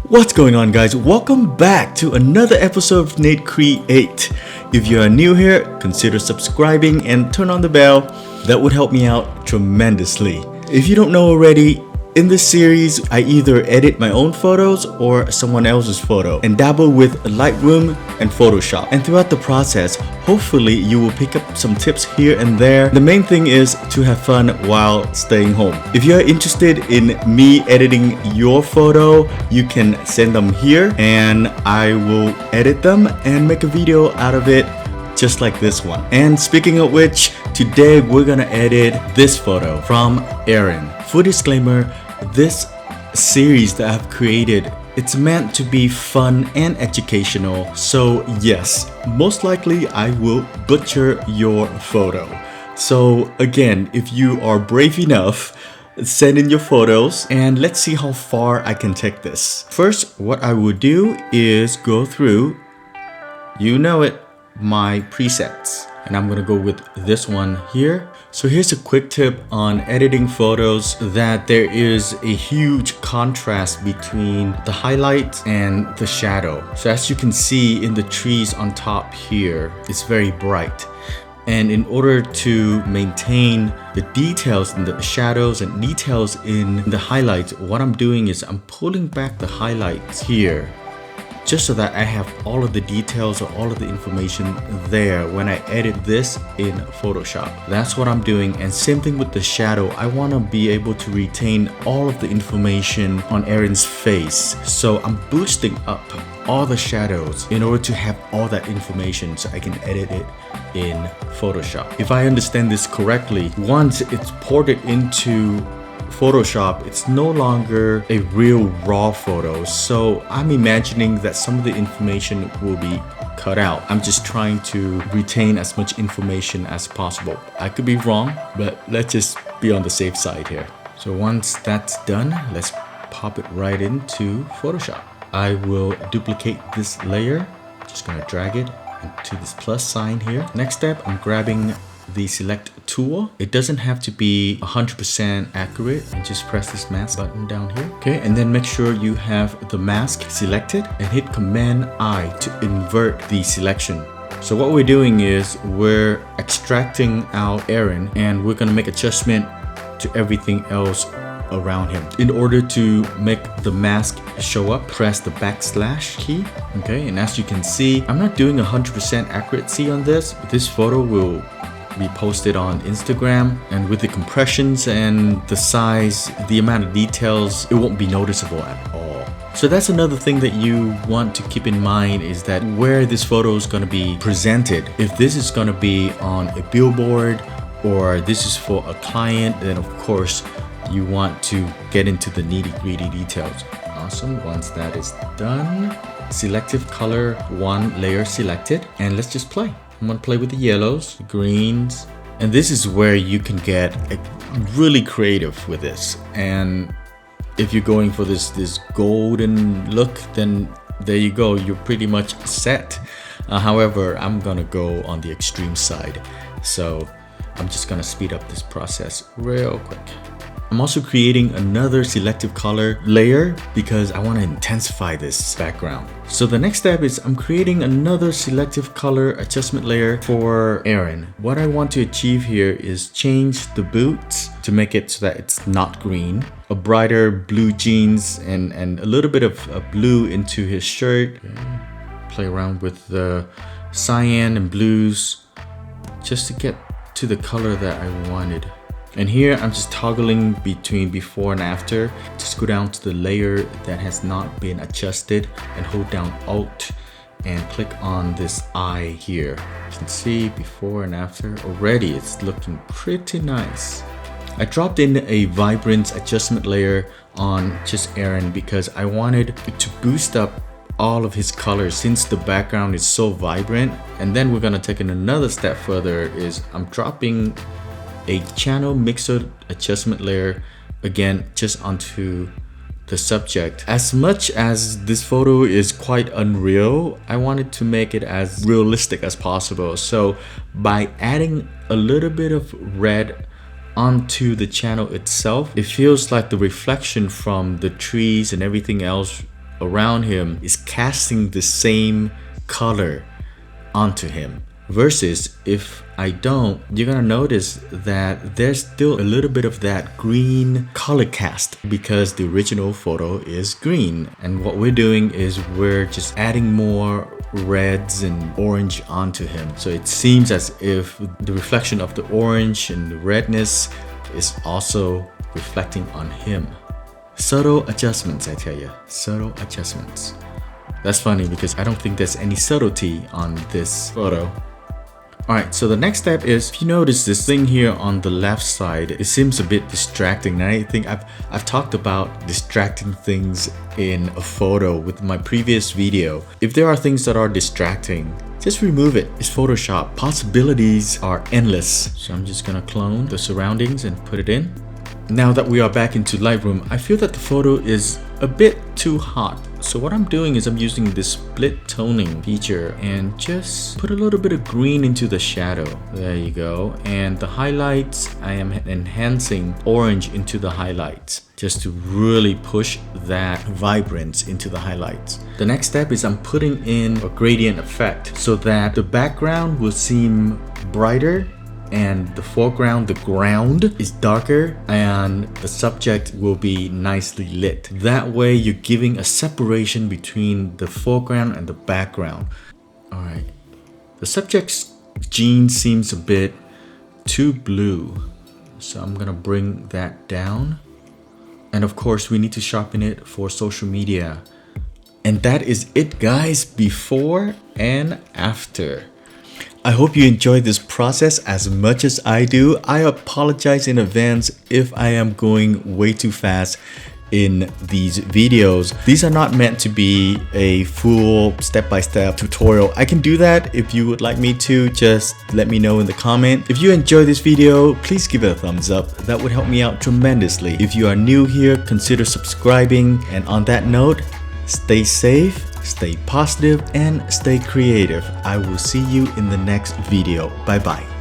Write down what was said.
What's going on, guys? Welcome back to another episode of Nate Create. If you are new here, consider subscribing and turn on the bell. That would help me out tremendously. If you don't know already, in this series, I either edit my own photos or someone else's photo and dabble with Lightroom and Photoshop. And throughout the process, hopefully you will pick up some tips here and there. The main thing is to have fun while staying home. If you're interested in me editing your photo, you can send them here and I will edit them and make a video out of it, just like this one. And speaking of which, today we're gonna edit this photo from Aaron. Full disclaimer, this series that I've created, it's meant to be fun and educational. So yes, most likely I will butcher your photo. So again, if you are brave enough, send in your photos and let's see how far I can take this. First, what I will do is go through, you know it, my presets, and I'm gonna go with this one here. So here's a quick tip on editing photos, that there is a huge contrast between the highlight and the shadow. So as you can see in the trees on top here, it's very bright. And in order to maintain the details in the shadows and details in the highlights, what I'm doing is I'm pulling back the highlights here, just so that I have all of the details or all of the information there when I edit this in Photoshop. That's what I'm doing. And same thing with the shadow. I want to be able to retain all of the information on Aaron's face. So I'm boosting up all the shadows in order to have all that information so I can edit it in Photoshop. If I understand this correctly, once it's ported into Photoshop, it's no longer a real raw photo. So I'm imagining that some of the information will be cut out. I'm just trying to retain as much information as possible. I could be wrong, but let's just be on the safe side here. So once that's done, let's pop it right into Photoshop. I will duplicate this layer. Just gonna drag it into this plus sign here. Next step, I'm grabbing the select tool. It doesn't have to be 100% accurate, and just press this mask button down here. Okay, and then make sure you have the mask selected and hit Command I to invert the selection. So what we're doing is we're extracting out Aaron and we're gonna make adjustment to everything else around him. In order to make the mask show up, press the backslash key. Okay, and as you can see, I'm not doing 100% accuracy on this. This photo will be posted on Instagram, and with the compressions and the size, the amount of details, it won't be noticeable at all. So that's another thing that you want to keep in mind, is that where this photo is going to be presented. If this is going to be on a billboard or this is for a client, then of course you want to get into the nitty-gritty details. Awesome. Once that is done, selective color, one layer selected, and let's just play. I'm gonna play with the yellows, the greens, and this is where you can get really creative with this. And if you're going for this golden look, then there you go, you're pretty much set. However, I'm gonna go on the extreme side, so I'm just gonna speed up this process real quick. I'm also creating another selective color layer because I want to intensify this background. So the next step is I'm creating another selective color adjustment layer for Aaron. What I want to achieve here is change the boots to make it so that it's not green, a brighter blue jeans, and a little bit of blue into his shirt. Okay. Play around with the cyan and blues just to get to the color that I wanted. And here I'm just toggling between before and after. Just go down to the layer that has not been adjusted and hold down Alt and click on this eye here. You can see before and after. Already it's looking pretty nice. I dropped in a vibrance adjustment layer on just Aaron because I wanted to boost up all of his colors since the background is so vibrant. And then we're gonna take it another step further, is I'm dropping a channel mixer adjustment layer again just onto the subject. As much as this photo is quite unreal, I wanted to make it as realistic as possible. So by adding a little bit of red onto the channel itself, it feels like the reflection from the trees and everything else around him is casting the same color onto him. Versus if I don't, you're gonna notice that there's still a little bit of that green color cast because the original photo is green. And what we're doing is we're just adding more reds and orange onto him. So it seems as if the reflection of the orange and the redness is also reflecting on him. Subtle adjustments, I tell you, subtle adjustments. That's funny because I don't think there's any subtlety on this photo. Alright, so the next step is, if you notice this thing here on the left side, it seems a bit distracting. And I think I've talked about distracting things in a photo with my previous video. If there are things that are distracting, just remove it. It's Photoshop. Possibilities are endless. So I'm just gonna clone the surroundings and put it in. Now that we are back into Lightroom, I feel that the photo is a bit too hot. So what I'm doing is I'm using this split toning feature and just put a little bit of green into the shadow. There you go. And the highlights, I am enhancing orange into the highlights just to really push that vibrance into the highlights. The next step is I'm putting in a gradient effect so that the background will seem brighter and the foreground, the ground, is darker and the subject will be nicely lit. That way you're giving a separation between the foreground and the background. Alright, the subject's jeans seems a bit too blue, so I'm gonna bring that down. And of course we need to sharpen it for social media. And that is it, guys, before and after. I hope you enjoyed this process as much as I do. I apologize in advance if I am going way too fast in these videos. These are not meant to be a full step-by-step tutorial. I can do that if you would like me to. Just let me know in the comment. If you enjoyed this video, please give it a thumbs up. That would help me out tremendously. If you are new here, consider subscribing. And on that note, stay safe, stay positive, and stay creative. I will see you in the next video. Bye bye.